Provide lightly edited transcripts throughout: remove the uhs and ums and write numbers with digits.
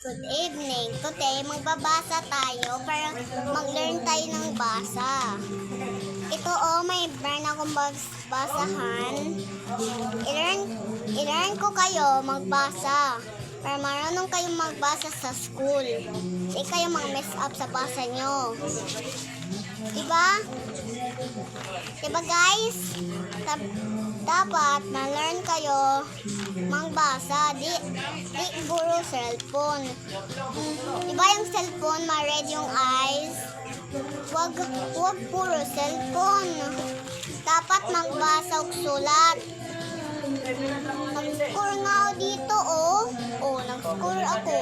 Good evening. Today, magbabasa tayo para mag-learn tayo ng basa. Ito may meron akong basahan. I-learn ko kayo magbasa para marunong kayong magbasa sa school. Hindi kayo mag-mess up sa basa nyo. Diba? Diba guys? Dapat na-learn kayo magbasa. Di puro cellphone. Diba yung cellphone, ma-red yung eyes? Wag puro cellphone. Dapat magbasa og sulat. Nag-score nga ako dito, nag-score ako.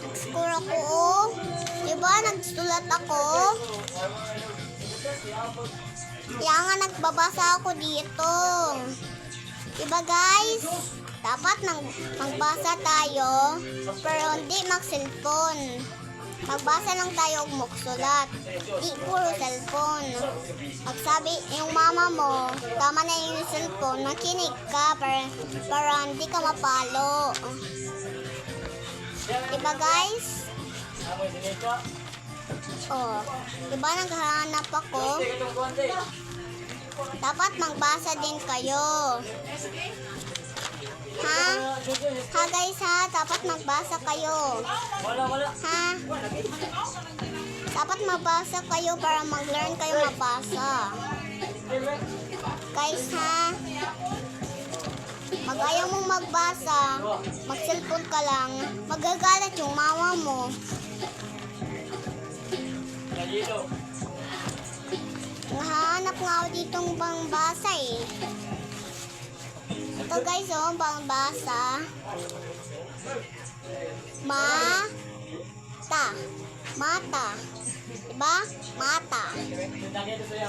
Nag-score ako, Diba, nagsulat ako? Kaya nga nagbabasa ako dito. Diba guys? Dapat magbasa tayo, pero hindi mag-cellphone. Magbasa lang tayo og magsulat. Di puro cellphone. Magsabi yung mama mo, tama na yung cellphone, makinig ka para hindi ka mapalo. Diba guys? Diba naghahanap ako? Dapat magbasa din kayo. Ha guys dapat magbasa kayo. Dapat magbasa kayo para mag-learn kayo mabasa. Guys Pag ayaw mong magbasa, mag-cellphone ka lang, magagalit yung mama mo. Nahanap nga ako ditong pangbasa Ito guys pangbasa. Mata. Diba? Mata.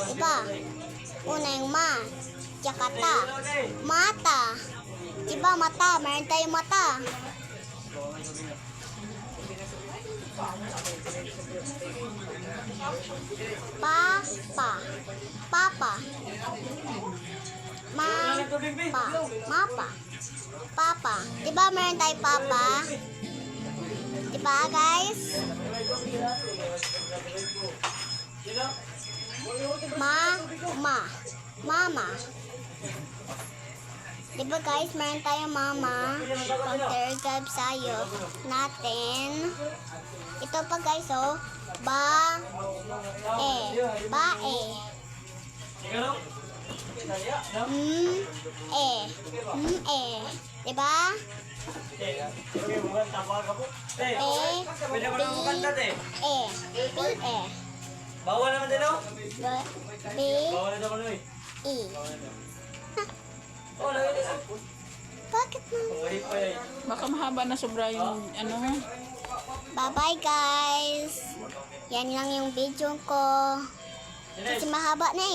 Diba? Una yung tsaka ta. Mata. Diba mata? Meron tayong mata. Papa. Papa. Diba meron tayong papa? Diba guys? Mama. Diba guys, meron tayong mama. Pag-third grade sayo natin. Ito pa guys bae. Diba? Bawal naman din Bakit naman? Baka mahaba na sobra yung Bye-bye guys. Yan lang yung video ko. Kasi mahaba na